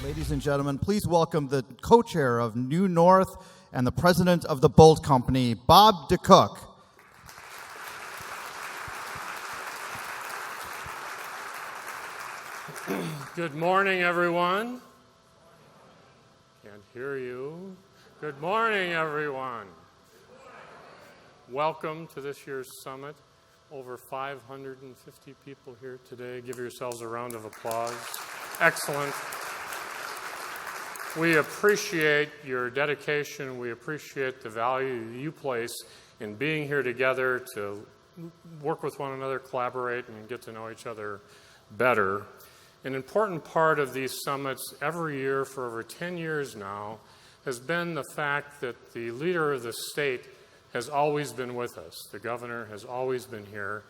Ladies and gentlemen, please welcome the co-chair of New North and the president of the Bolt Company, Bob DeCook. Good morning, everyone. Can't hear you. Good morning, everyone. Welcome to this year's summit. Over 550 people here today. Give yourselves a round of applause. Excellent. We appreciate your dedication. We appreciate the value you place in being here together to work with one another, collaborate, and get to know each other better. An important part of these summits every year for over 10 years now has been the fact that the leader of the state has always been with us. The governor has always been here.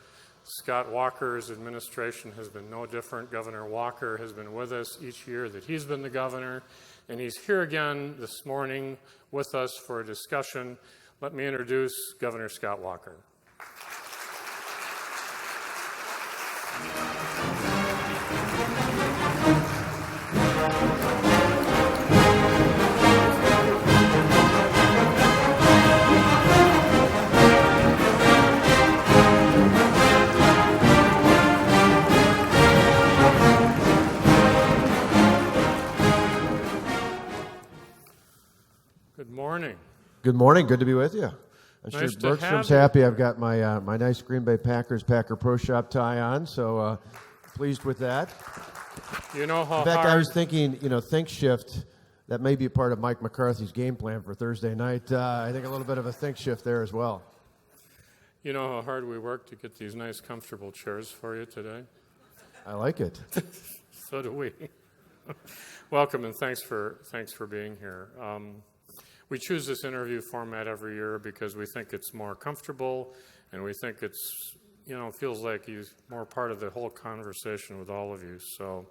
Scott Walker's administration has been no different. Governor Walker has been with us each year that he's been the governor, and he's here again this morning with us for a discussion. Let me introduce Governor Scott Walker. Good morning. Good morning. Good to be with you. I'm Nice sure to Bergstrom's have you. happy. I've got my my nice Green Bay Packers Packer Pro Shop tie on, so pleased with that. You know how In fact, I hard was thinking, Think Shift, that may be a part of Mike McCarthy's game plan for Thursday night. I think a little bit of a Think Shift there as well. you know how hard we work to get these nice, comfortable chairs for you today. I like it. So do we. Welcome and thanks for being here. We choose this interview format every year because we think it's more comfortable, and we think it's feels like he's more part of the whole conversation with all of you. So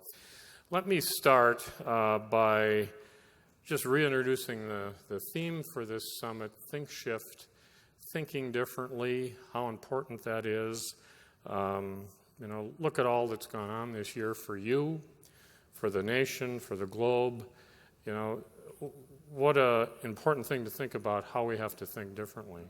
let me start by just reintroducing the theme for this summit: Think Shift, thinking differently. How important that is. Look at all that's gone on this year for you, for the nation, for the globe. What an important thing to think about, how we have to think differently.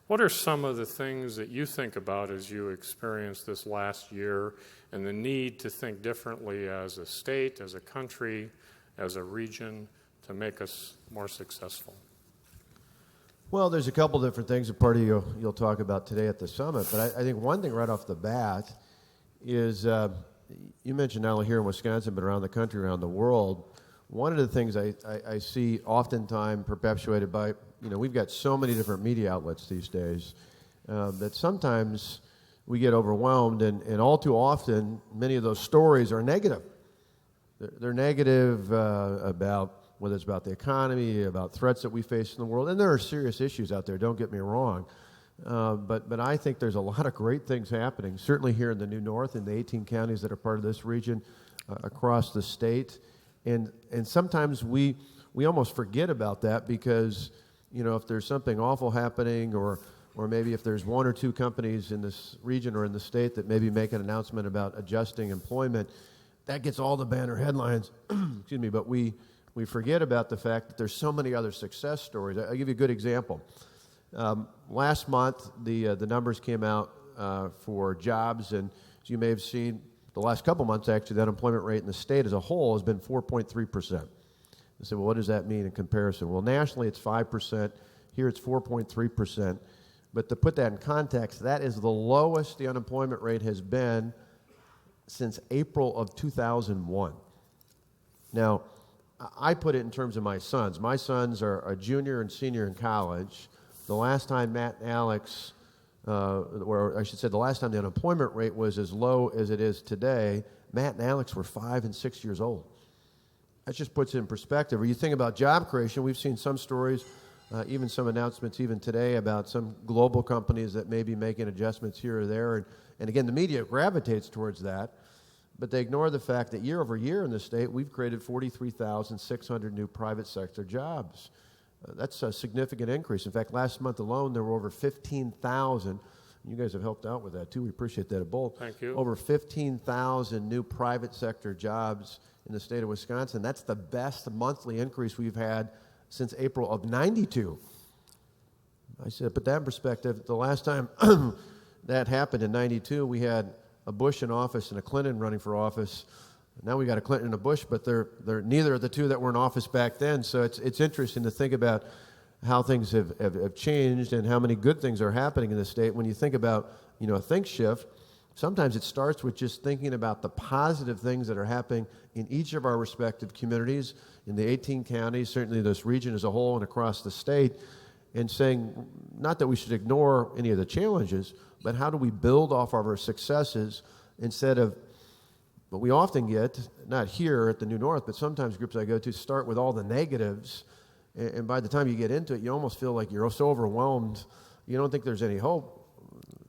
What are some of the things that you think about as you experience this last year and the need to think differently as a state, as a country, as a region to make us more successful? Well, there's a couple different things, a part of you'll talk about today at the summit, but I think one thing right off the bat is, you mentioned not only here in Wisconsin, but around the country, around the world. One of the things I see oftentimes perpetuated by, we've got so many different media outlets these days that sometimes we get overwhelmed, and all too often, many of those stories are negative. They're negative about, whether it's about the economy, about threats that we face in the world, and there are serious issues out there, don't get me wrong. But I think there's a lot of great things happening, certainly here in the New North, in the 18 counties that are part of this region, across the state. And sometimes we almost forget about that because, if there's something awful happening, or maybe if there's one or two companies in this region or in the state that maybe make an announcement about adjusting employment, that gets all the banner headlines. Excuse me, but we forget about the fact that there's so many other success stories. I'll give you a good example. Last month, the numbers came out for jobs, and as you may have seen, the last couple months, actually, the unemployment rate in the state as a whole has been 4.3%. I said, well, what does that mean in comparison? Well, nationally, it's 5%. Here, it's 4.3%. But to put that in context, that is the lowest the unemployment rate has been since April of 2001. Now, I put it in terms of my sons. My sons are a junior and senior in college. The last time Matt and Alex, or I should say the last time the unemployment rate was as low as it is today, Matt and Alex were 5 and 6 years old. That just puts it in perspective. Or you think about job creation, we've seen some stories, even some announcements even today about some global companies that may be making adjustments here or there. And again, the media gravitates towards that, but they ignore the fact that year over year in the state, we've created 43,600 new private sector jobs. That's a significant increase. In fact, last month alone, there were over 15,000. You guys have helped out with that, too. We appreciate that at Bolt. Thank you. Over 15,000 new private sector jobs in the state of Wisconsin. That's the best monthly increase we've had since April of '92. I said, put that in perspective. The last time that happened in '92, we had a Bush in office and a Clinton running for office. Now we got a Clinton and a Bush, but they're neither of the two that were in office back then. So it's interesting to think about how things have changed and how many good things are happening in the state. When you think about, a think shift, sometimes it starts with just thinking about the positive things that are happening in each of our respective communities, in the 18 counties, certainly this region as a whole and across the state, and saying, not that we should ignore any of the challenges, but how do we build off of our successes instead of what we often get, not here at the New North, but sometimes groups I go to start with all the negatives, and by the time you get into it, you almost feel like you're so overwhelmed, you don't think there's any hope.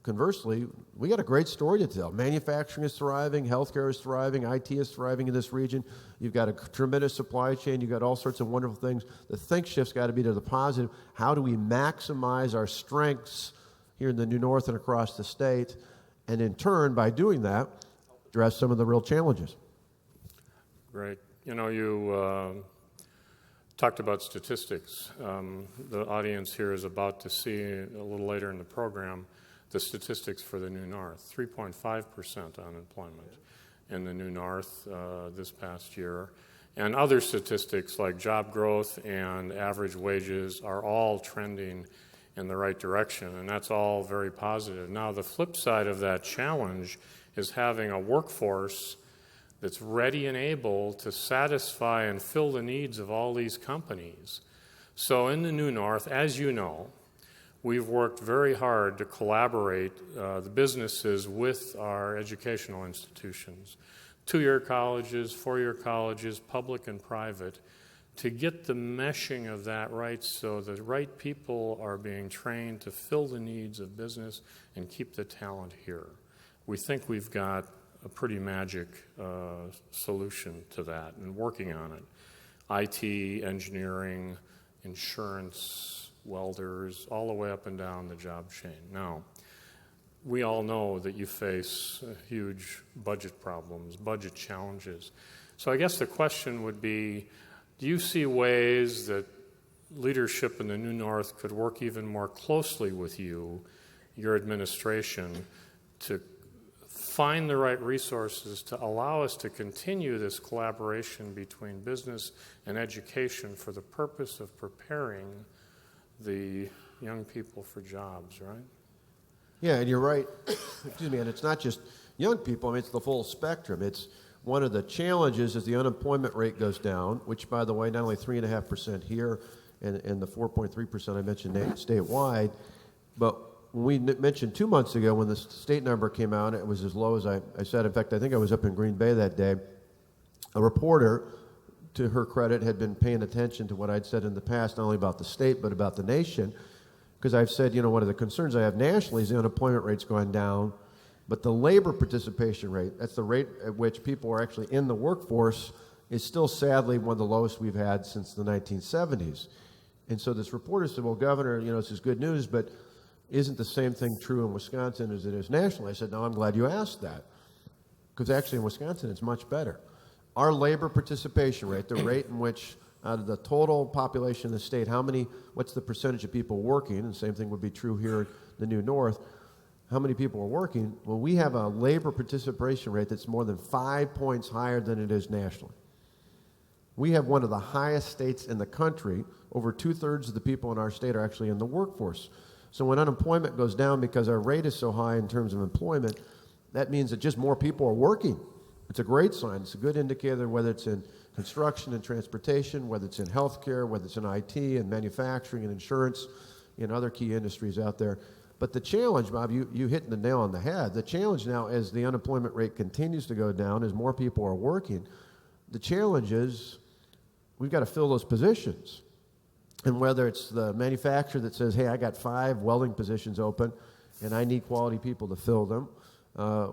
Conversely, we got a great story to tell. Manufacturing is thriving, healthcare is thriving, IT is thriving in this region. You've got a tremendous supply chain. You've got all sorts of wonderful things. The think shift's got to be to the positive. How do we maximize our strengths here in the New North and across the state? And in turn, by doing that, address some of the real challenges. Great. You talked about statistics. The audience here is about to see a little later in the program the statistics for the New North. 3.5% unemployment in the New North this past year. And other statistics like job growth and average wages are all trending in the right direction, and that's all very positive. Now, the flip side of that challenge is having a workforce that's ready and able to satisfy and fill the needs of all these companies. So in the New North, as you know, we've worked very hard to collaborate the businesses with our educational institutions, 2-year colleges, 4-year colleges, public and private, to get the meshing of that right so the right people are being trained to fill the needs of business and keep the talent here. We think we've got a pretty magic solution to that and working on it. IT, engineering, insurance, welders, all the way up and down the job chain. Now, we all know that you face huge budget problems, budget challenges. So I guess the question would be, do you see ways that leadership in the New North could work even more closely with you, your administration, to find the right resources to allow us to continue this collaboration between business and education for the purpose of preparing the young people for jobs, right? Yeah, and you're right. Excuse me, and it's not just young people. I mean, it's the full spectrum. It's one of the challenges as the unemployment rate goes down, which, by the way, not only 3.5% here and the 4.3% I mentioned statewide, but when we mentioned 2 months ago when the state number came out, it was as low as I said. In fact, I think I was up in Green Bay that day. A reporter, to her credit, had been paying attention to what I'd said in the past, not only about the state, but about the nation, because I've said, one of the concerns I have nationally is the unemployment rate's going down, but the labor participation rate, that's the rate at which people are actually in the workforce, is still sadly one of the lowest we've had since the 1970s. And so this reporter said, well, Governor, this is good news, but isn't the same thing true in Wisconsin as it is nationally? I said, no, I'm glad you asked that, because actually in Wisconsin it's much better. Our labor participation rate, the rate in which out of the total population of the state, what's the percentage of people working, and the same thing would be true here in the New North, how many people are working? Well, we have a labor participation rate that's more than 5 points higher than it is nationally. We have one of the highest states in the country. Over 2/3 of the people in our state are actually in the workforce. So when unemployment goes down because our rate is so high in terms of employment, that means that just more people are working. It's a great sign. It's a good indicator whether it's in construction and transportation, whether it's in healthcare, whether it's in IT and manufacturing and insurance and other key industries out there. But the challenge, Bob, you hit the nail on the head. The challenge now as the unemployment rate continues to go down, as more people are working, the challenge is we've got to fill those positions. And whether it's the manufacturer that says, hey, I got 5 welding positions open and I need quality people to fill them,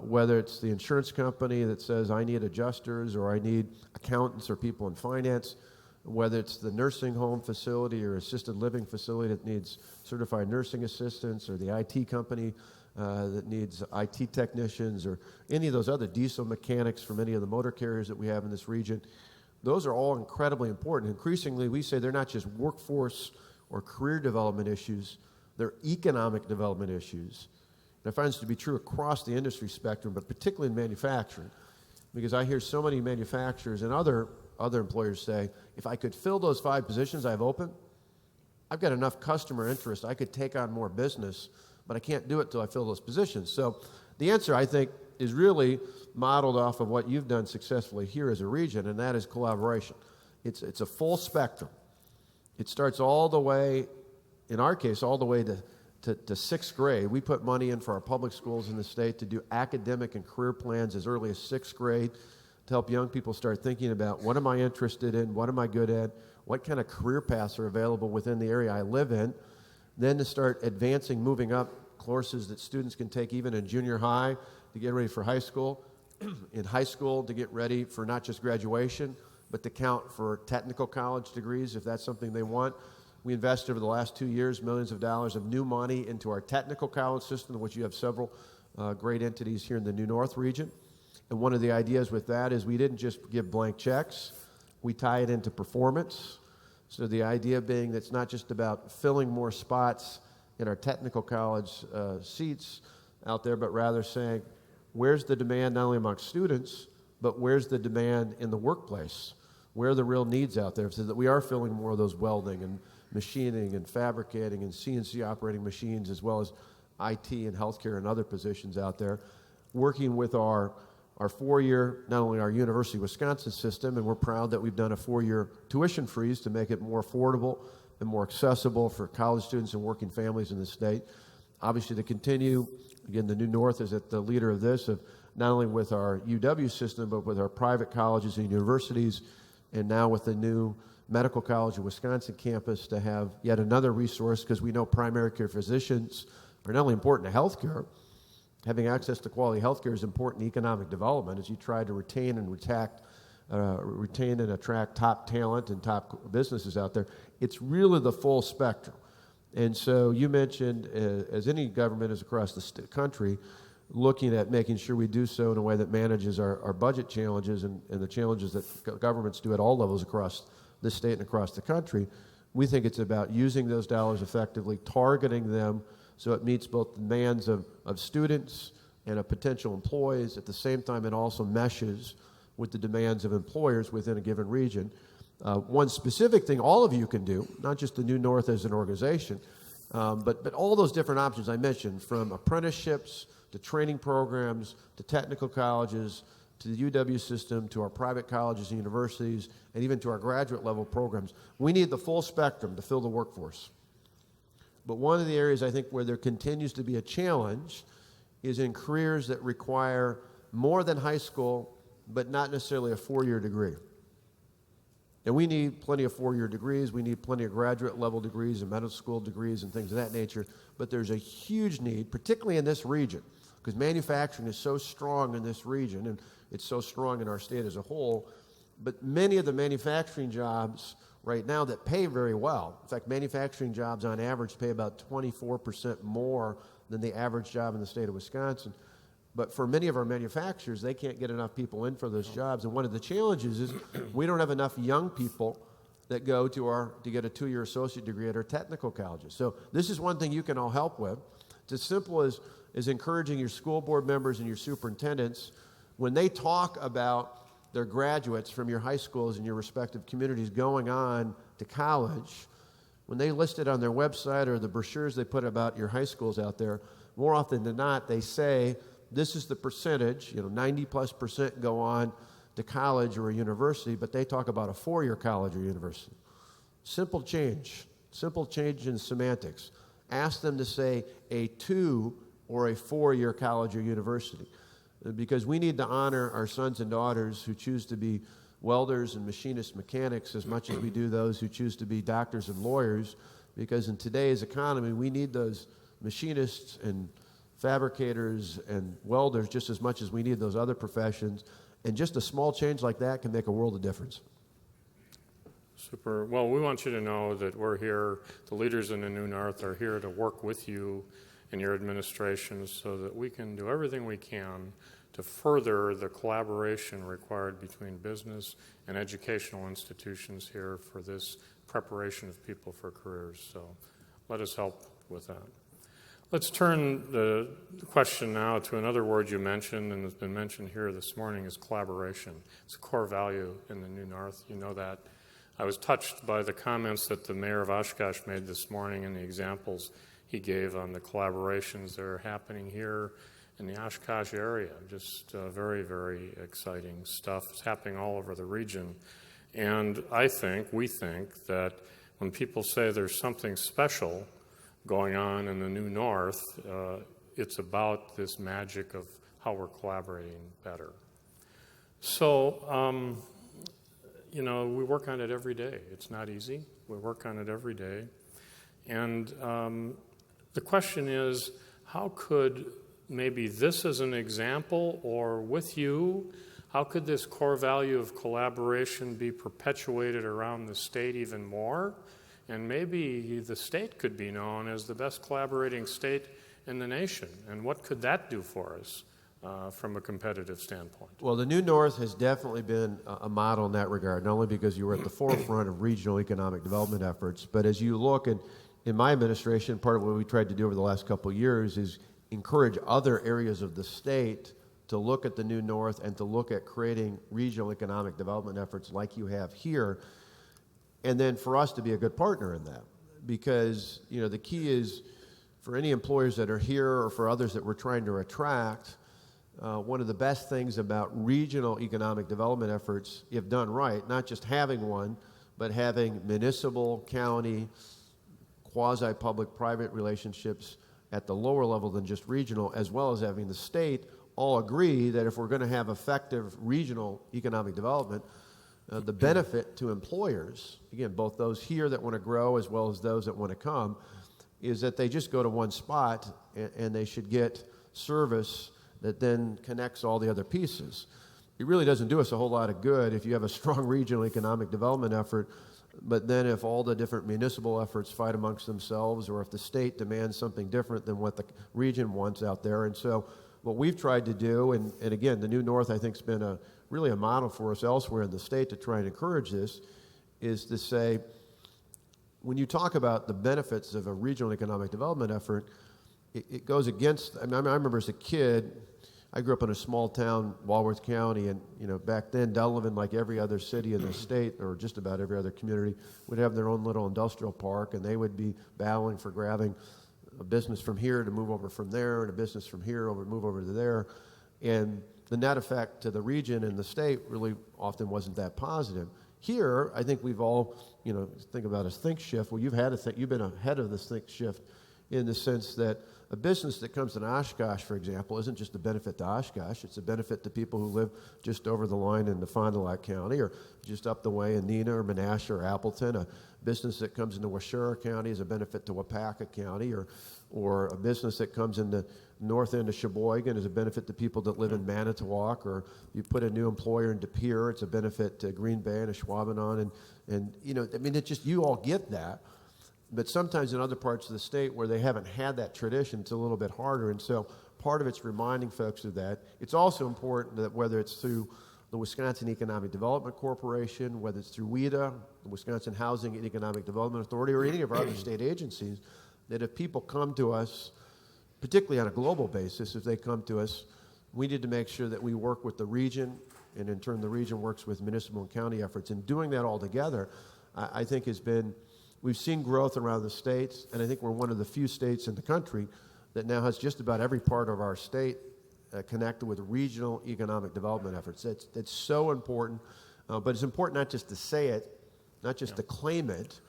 whether it's the insurance company that says I need adjusters or I need accountants or people in finance, whether it's the nursing home facility or assisted living facility that needs certified nursing assistants, or the IT company that needs IT technicians or any of those other diesel mechanics from any of the motor carriers that we have in this region. Those are all incredibly important. Increasingly, we say they're not just workforce or career development issues, they're economic development issues. And I find this to be true across the industry spectrum, but particularly in manufacturing, because I hear so many manufacturers and other employers say, if I could fill those 5 positions I have open, I've got enough customer interest, I could take on more business, but I can't do it till I fill those positions. So the answer, I think, is really modeled off of what you've done successfully here as a region, and that is collaboration. It's a full spectrum. It starts all the way, in our case, all the way to 6th grade. We put money in for our public schools in the state to do academic and career plans as early as 6th grade to help young people start thinking about what am I interested in, what am I good at, what kind of career paths are available within the area I live in. Then to start advancing, moving up courses that students can take even in junior high to get ready for high school, in high school to get ready for not just graduation, but to count for technical college degrees if that's something they want. We invested over the last 2 years millions of dollars of new money into our technical college system, in which you have several great entities here in the New North region. And one of the ideas with that is we didn't just give blank checks, we tie it into performance. So the idea being that it's not just about filling more spots in our technical college seats out there, but rather saying, where's the demand not only among students, but where's the demand in the workplace? Where are the real needs out there? So that we are filling more of those welding and machining and fabricating and CNC operating machines, as well as IT and healthcare and other positions out there, working with our 4-year, not only our University of Wisconsin system, and we're proud that we've done a 4-year tuition freeze to make it more affordable and more accessible for college students and working families in the state. Obviously, to continue, again, the New North is at the leader of this, of not only with our UW system, but with our private colleges and universities, and now with the new Medical College of Wisconsin campus to have yet another resource, because we know primary care physicians are not only important to healthcare, having access to quality healthcare is important in economic development as you try to retain and attract top talent and top businesses out there. It's really the full spectrum. And so you mentioned, as any government is across the country, looking at making sure we do so in a way that manages our budget challenges and the challenges that governments do at all levels across the state and across the country. We think it's about using those dollars effectively, targeting them so it meets both the demands of students and of potential employees. At the same time, it also meshes with the demands of employers within a given region. One specific thing all of you can do, not just the New North as an organization, but all those different options I mentioned, from apprenticeships to training programs to technical colleges to the UW system to our private colleges and universities and even to our graduate level programs. We need the full spectrum to fill the workforce. But one of the areas I think where there continues to be a challenge is in careers that require more than high school, but not necessarily a 4-year degree. And we need plenty of 4-year degrees. We need plenty of graduate level degrees and medical school degrees and things of that nature. But there's a huge need, particularly in this region, because manufacturing is so strong in this region, and it's so strong in our state as a whole. But many of the manufacturing jobs right now that pay very well, in fact, manufacturing jobs on average pay about 24% more than the average job in the state of Wisconsin. But for many of our manufacturers, they can't get enough people in for those jobs. And one of the challenges is we don't have enough young people that go to get a 2-year associate degree at our technical colleges. So this is one thing you can all help with. It's as simple as encouraging your school board members and your superintendents, when they talk about their graduates from your high schools and your respective communities going on to college, when they list it on their website or the brochures they put about your high schools out there, more often than not, they say, this is the percentage, 90+% go on to college or a university, but they talk about a 4-year college or university. Simple change in semantics. Ask them to say a 2 or a 4-year college or university, because we need to honor our sons and daughters who choose to be welders and machinists, mechanics, as much as we do those who choose to be doctors and lawyers, because in today's economy, we need those machinists and fabricators and welders just as much as we need those other professions. And just a small change like that can make a world of difference. Super. Well, we want you to know that we're here, the leaders in the New North are here to work with you and your administration so that we can do everything we can to further the collaboration required between business and educational institutions here for this preparation of people for careers. So let us help with that. Let's turn the question now to another word you mentioned and has been mentioned here this morning is collaboration. It's a core value in the New North. You know that. I was touched by the comments that the mayor of Oshkosh made this morning and the examples he gave on the collaborations that are happening here in the Oshkosh area. Just very, very exciting stuff. It's happening all over the region. And we think that when people say there's something special going on in the New North, it's about this magic of how we're collaborating better. So, we work on it every day. It's not easy. We work on it every day. And the question is, how could maybe this as an example, or with you, how could this core value of collaboration be perpetuated around the state even more? And maybe the state could be known as the best collaborating state in the nation. And what could that do for us from a competitive standpoint? Well, the New North has definitely been a model in that regard, not only because you were at the forefront of regional economic development efforts, but as you look, and in my administration, part of what we tried to do over the last couple of years is encourage other areas of the state to look at the New North and to look at creating regional economic development efforts like you have here, and then for us to be a good partner in that. Because, the key is for any employers that are here or for others that we're trying to attract, one of the best things about regional economic development efforts, if done right, not just having one, but having municipal, county, quasi-public-private relationships at the lower level than just regional, as well as having the state all agree that if we're going to have effective regional economic development, the benefit to employers, again, both those here that want to grow as well as those that want to come, is that they just go to one spot and they should get service that then connects all the other pieces. It really doesn't do us a whole lot of good if you have a strong regional economic development effort, but then if all the different municipal efforts fight amongst themselves, or if the state demands something different than what the region wants out there. And so what we've tried to do, and again, the New North I think has been really a model for us elsewhere in the state to try and encourage this, is to say, when you talk about the benefits of a regional economic development effort, it goes against, I remember as a kid, I grew up in a small town, Walworth County, and back then Delavan, like every other city in the state, or just about every other community, would have their own little industrial park, and they would be battling for grabbing a business from here to move over from there, and a business from here to move over to there. And the net effect to the region and the state really often wasn't that positive. Here, I think we've all, think about a think shift. Well, you've been ahead of this think shift in the sense that a business that comes to Oshkosh, for example, isn't just a benefit to Oshkosh. It's a benefit to people who live just over the line in Fond du Lac County, or just up the way in Neenah or Menasha or Appleton. A business that comes into Waushara County is a benefit to Waupaca County, or a business that comes in the north end of Sheboygan is a benefit to people that live in Manitowoc, or you put a new employer in De Pere, it's a benefit to Green Bay and Ashwaubenon, and it's just, you all get that. But sometimes in other parts of the state where they haven't had that tradition, it's a little bit harder. And so part of it's reminding folks of that. It's also important that whether it's through the Wisconsin Economic Development Corporation, whether it's through WEDA, the Wisconsin Housing and Economic Development Authority, or any of our other state agencies, that if people come to us, particularly on a global basis, if they come to us, we need to make sure that we work with the region, and in turn the region works with municipal and county efforts. And doing that all together, I think has been, we've seen growth around the states, and I think we're one of the few states in the country that now has just about every part of our state connected with regional economic development efforts. It's so important, but it's important not just to say it, not just to claim it,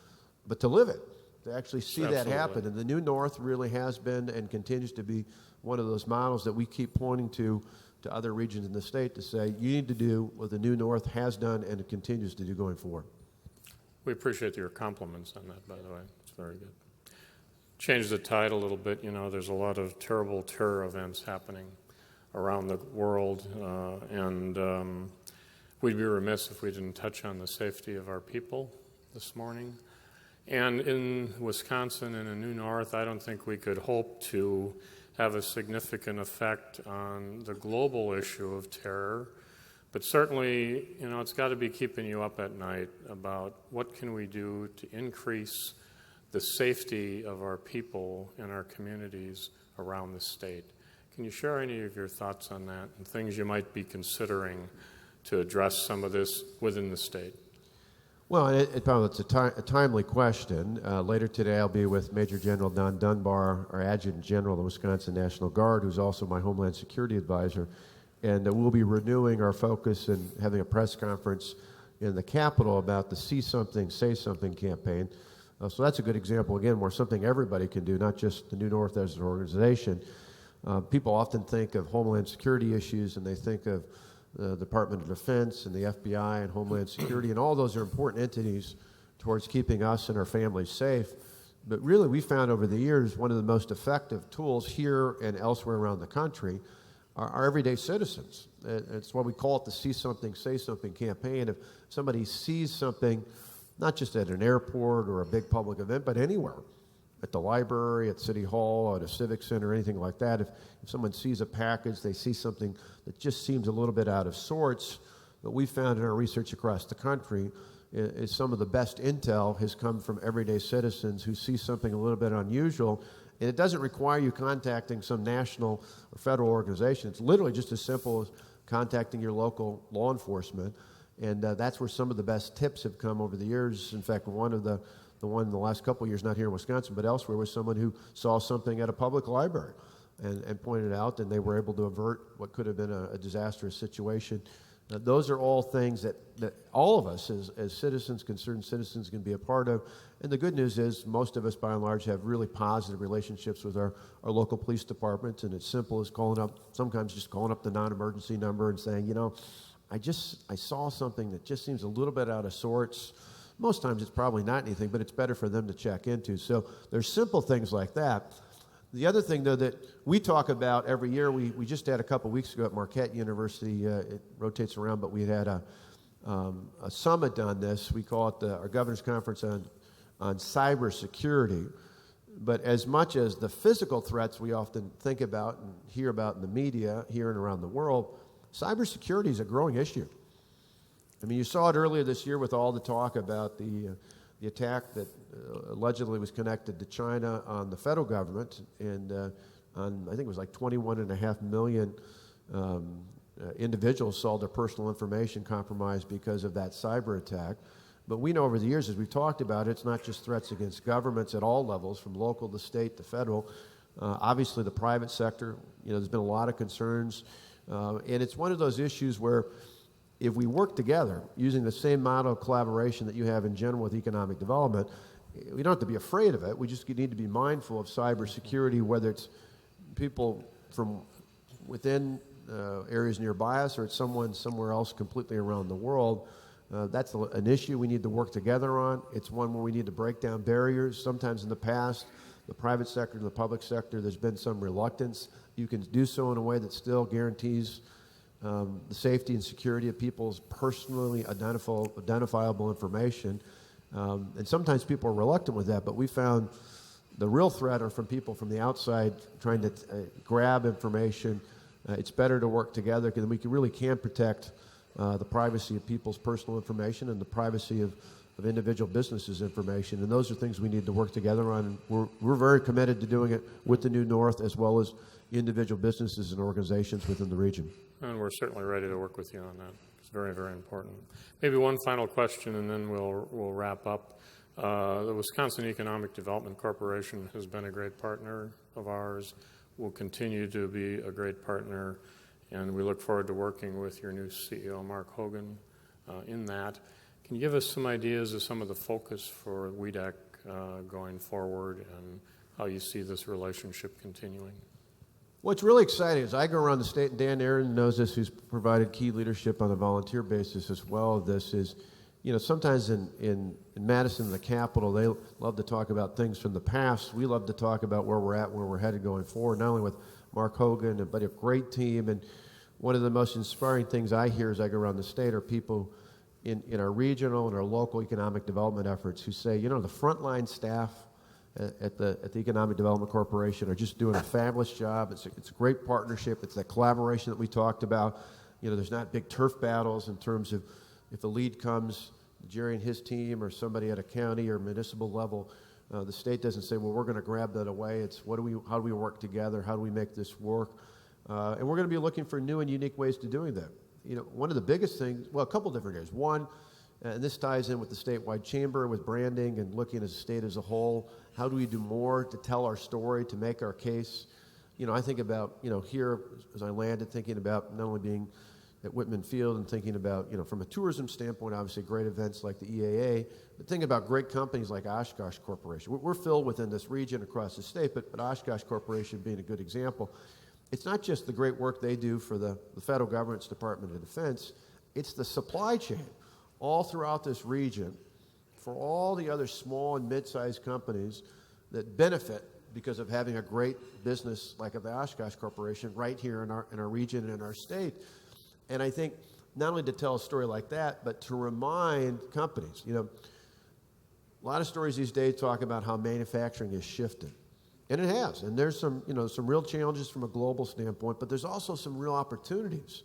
but to live it, to actually see that happen. And the New North really has been and continues to be one of those models that we keep pointing to other regions in the state to say, you need to do what the New North has done and it continues to do going forward. We appreciate your compliments on that, by the way. It's very good. Change the tide a little bit. There's a lot of terrible terror events happening around the world, and we'd be remiss if we didn't touch on the safety of our people this morning. And in Wisconsin and in New North, I don't think we could hope to have a significant effect on the global issue of terror. But certainly, it's got to be keeping you up at night about what can we do to increase the safety of our people and our communities around the state. Can you share any of your thoughts on that and things you might be considering to address some of this within the state? Well, it's a timely question. Later today, I'll be with Major General Don Dunbar, our Adjutant General of the Wisconsin National Guard, who's also my Homeland Security Advisor. And we'll be renewing our focus and having a press conference in the Capitol about the See Something, Say Something campaign. So that's a good example, again, where something everybody can do, not just the New North as an organization. People often think of Homeland Security issues, and they think of the Department of Defense and the FBI and Homeland Security, and all those are important entities towards keeping us and our families safe. But really, we found over the years one of the most effective tools here and elsewhere around the country are everyday citizens. It's why we call it the See Something, Say Something campaign. If somebody sees something, not just at an airport or a big public event, but anywhere, at the library, at City Hall, at a civic center, anything like that, if someone sees a package, they see something that just seems a little bit out of sorts, what we found in our research across the country is some of the best intel has come from everyday citizens who see something a little bit unusual. And it doesn't require you contacting some national or federal organization. It's literally just as simple as contacting your local law enforcement. And that's where some of the best tips have come over the years. In fact, one in the last couple of years, not here in Wisconsin, but elsewhere, was someone who saw something at a public library and pointed it out, and they were able to avert what could have been a disastrous situation. Those are all things that all of us as citizens, concerned citizens, can be a part of. And the good news is most of us, by and large, have really positive relationships with our local police departments, and it's simple as sometimes just calling up the non-emergency number and saying, I saw something that just seems a little bit out of sorts. Most times it's probably not anything, but it's better for them to check into. So there's simple things like that. The other thing, though, that we talk about every year, we just had a couple weeks ago at Marquette University, it rotates around, but we had a summit on this. We call it our Governor's Conference on Cybersecurity. But as much as the physical threats we often think about and hear about in the media here and around the world, cybersecurity is a growing issue. I mean, you saw it earlier this year with all the talk about the attack that allegedly was connected to China on the federal government, and I think it was like 21.5 million individuals saw their personal information compromised because of that cyber attack. But we know over the years, as we've talked about, it's not just threats against governments at all levels, from local to state to federal. Obviously, the private sector, there's been a lot of concerns. And it's one of those issues where if we work together using the same model of collaboration that you have in general with economic development, we don't have to be afraid of it. We just need to be mindful of cybersecurity, whether it's people from within areas nearby us or it's someone somewhere else completely around the world. That's an issue we need to work together on. It's one where we need to break down barriers. Sometimes in the past, the private sector and the public sector, there's been some reluctance. You can do so in a way that still guarantees the safety and security of people's personally identifiable information. And sometimes people are reluctant with that, but we found the real threat are from people from the outside trying to grab information. It's better to work together because we really can protect the privacy of people's personal information and the privacy of individual businesses' information. And those are things we need to work together on. And we're very committed to doing it with the New North as well as individual businesses and organizations within the region. And we're certainly ready to work with you on that. It's very, very important. Maybe one final question, and then we'll wrap up. The Wisconsin Economic Development Corporation has been a great partner of ours, will continue to be a great partner, and we look forward to working with your new CEO, Mark Hogan, in that. Can you give us some ideas of some of the focus for WEDC going forward and how you see this relationship continuing? What's really exciting is I go around the state, and Dan Aaron knows this, who's provided key leadership on a volunteer basis as well. This is, sometimes in Madison, the capital, they love to talk about things from the past. We love to talk about where we're at, where we're headed going forward, not only with Mark Hogan, but a great team. And one of the most inspiring things I hear as I go around the state are people in our regional and our local economic development efforts who say, you know, the frontline staff at the Economic Development Corporation are just doing a fabulous job. It's a great partnership. It's that collaboration that we talked about. You know, there's not big turf battles in terms of if the lead comes, Jerry and his team or somebody at a county or municipal level, the state doesn't say, well, we're going to grab that away. It's how do we work together? How do we make this work? And we're going to be looking for new and unique ways to doing that. You know, one of the biggest things, well, a couple different areas. One, and this ties in with the statewide chamber, with branding and looking at the state as a whole. How do we do more to tell our story, to make our case? You know, I think about, you know, here as I landed, thinking about not only being at Whitman Field and thinking about, you know, from a tourism standpoint, obviously great events like the EAA, but thinking about great companies like Oshkosh Corporation. We're filled within this region across the state, but Oshkosh Corporation being a good example. It's not just the great work they do for the federal government's Department of Defense, it's the supply chain all throughout this region for all the other small and mid-sized companies that benefit because of having a great business like the Oshkosh Corporation right here in our region and in our state. And I think not only to tell a story like that, but to remind companies, you know, a lot of stories these days talk about how manufacturing has shifted. And it has. And there's some, you know, some real challenges from a global standpoint, but there's also some real opportunities.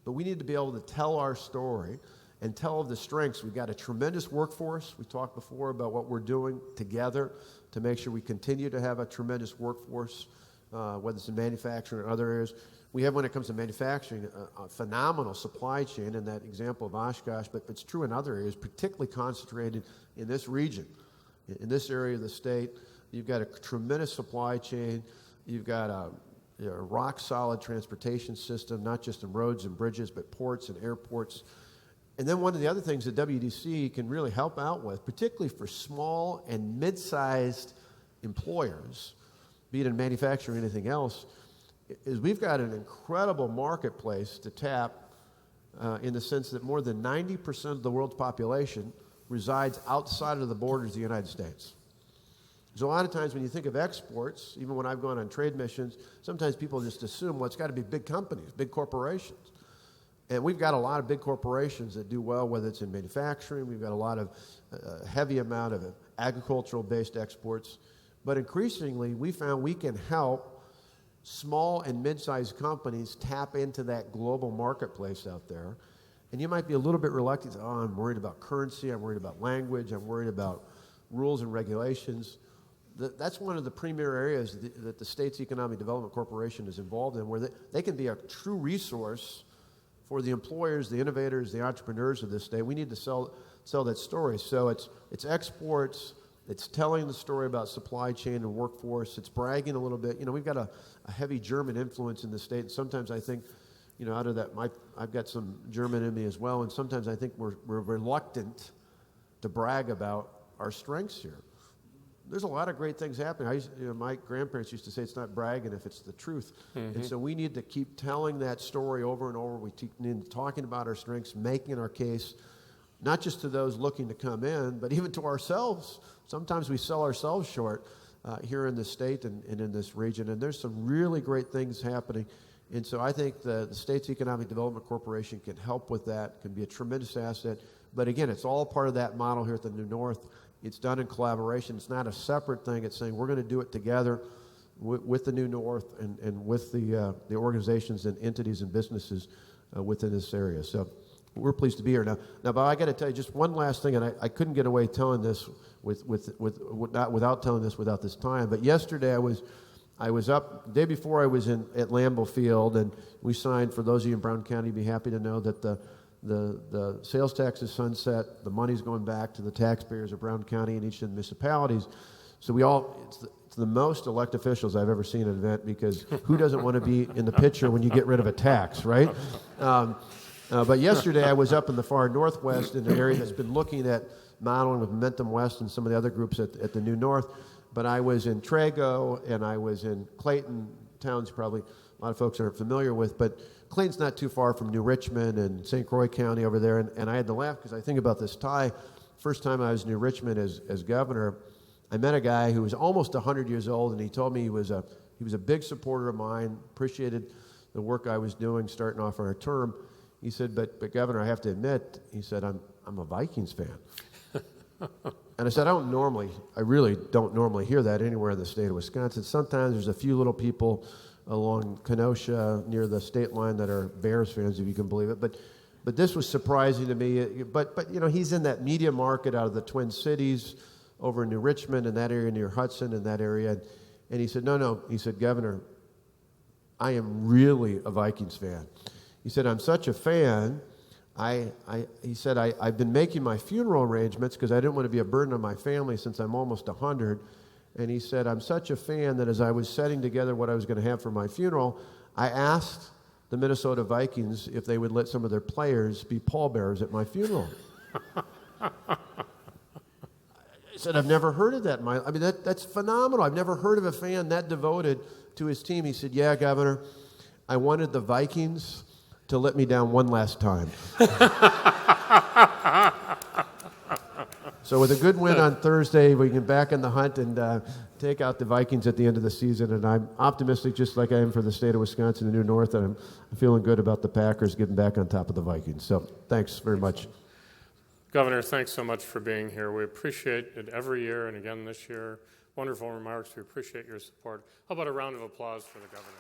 But we need to be able to tell our story and tell of the strengths. We've got a tremendous workforce. We talked before about what we're doing together to make sure we continue to have a tremendous workforce, whether it's in manufacturing or other areas. We have, when it comes to manufacturing, a phenomenal supply chain in that example of Oshkosh, but it's true in other areas, particularly concentrated in this region, in this area of the state. You've got a tremendous supply chain. You've got a rock-solid transportation system, not just in roads and bridges, but ports and airports. And then one of the other things that WDC can really help out with, particularly for small and mid-sized employers, be it in manufacturing or anything else, is we've got an incredible marketplace to tap in the sense that more than 90% of the world's population resides outside of the borders of the United States. So a lot of times when you think of exports, even when I've gone on trade missions, sometimes people just assume, well, it's got to be big companies, big corporations. And we've got a lot of big corporations that do well, whether it's in manufacturing. We've got a lot of heavy amount of agricultural-based exports. But increasingly, we found we can help small and mid-sized companies tap into that global marketplace out there. And you might be a little bit reluctant. Oh, I'm worried about currency. I'm worried about language. I'm worried about rules and regulations. That's one of the premier areas that the state's Economic Development Corporation is involved in, where they can be a true resource for the employers, the innovators, the entrepreneurs of this state. We need to sell that story. So it's exports. It's telling the story about supply chain and workforce. It's bragging a little bit. You know, we've got a heavy German influence in the state. And sometimes I think, you know, out of that, I've got some German in me as well. And sometimes I think we're reluctant to brag about our strengths here. There's a lot of great things happening. My grandparents used to say it's not bragging if it's the truth. Mm-hmm. And so we need to keep telling that story over and over. We need talking about our strengths, making our case, not just to those looking to come in, but even to ourselves. Sometimes we sell ourselves short here in the state and in this region. And there's some really great things happening. And so I think the state's Economic Development Corporation can help with that, can be a tremendous asset. But again, it's all part of that model here at the New North. It's done in collaboration. It's not a separate thing. It's saying we're going to do it together with the New North and with the organizations and entities and businesses within this area. So we're pleased to be here. Now, Bob, I got to tell you just one last thing, and I couldn't get away telling this without telling this without this time. But yesterday I was up, the day before I was at Lambeau Field, and we signed, for those of you in Brown County, you'd be happy to know that the sales tax is sunset. The money's going back to the taxpayers of Brown County and each of the municipalities. So it's the most elected officials I've ever seen at an event, because who doesn't want to be in the picture when you get rid of a tax, right? But yesterday I was up in the far northwest in an area that's been looking at modeling with Momentum West and some of the other groups at the New North. But I was in Trago and I was in Clayton, towns probably a lot of folks aren't familiar with, but Clayton's not too far from New Richmond and St. Croix County over there. And I had to laugh because I think about this tie. First time I was in New Richmond as governor, I met a guy who was almost 100 years old, and he told me he was a big supporter of mine, appreciated the work I was doing starting off our term. He said, but Governor, I have to admit, he said, I'm a Vikings fan. And I said, I really don't normally hear that anywhere in the state of Wisconsin. Sometimes there's a few little people along Kenosha near the state line that are Bears fans, if you can believe it. But this was surprising to me. But he's in that media market out of the Twin Cities, over in New Richmond, in that area near Hudson, in that area. And he said, no. He said, Governor, I am really a Vikings fan. He said, I'm such a fan. He said, I've been making my funeral arrangements because I didn't want to be a burden on my family since I'm almost 100. And he said, I'm such a fan that as I was setting together what I was going to have for my funeral, I asked the Minnesota Vikings if they would let some of their players be pallbearers at my funeral. I said, I've never heard of that in my, that's phenomenal. I've never heard of a fan that devoted to his team. He said, yeah, Governor, I wanted the Vikings to let me down one last time. So with a good win on Thursday, we can back in the hunt and take out the Vikings at the end of the season. And I'm optimistic, just like I am for the state of Wisconsin and New North, and I'm feeling good about the Packers getting back on top of the Vikings. So thanks very much. Governor, thanks so much for being here. We appreciate it every year and again this year. Wonderful remarks. We appreciate your support. How about a round of applause for the governor?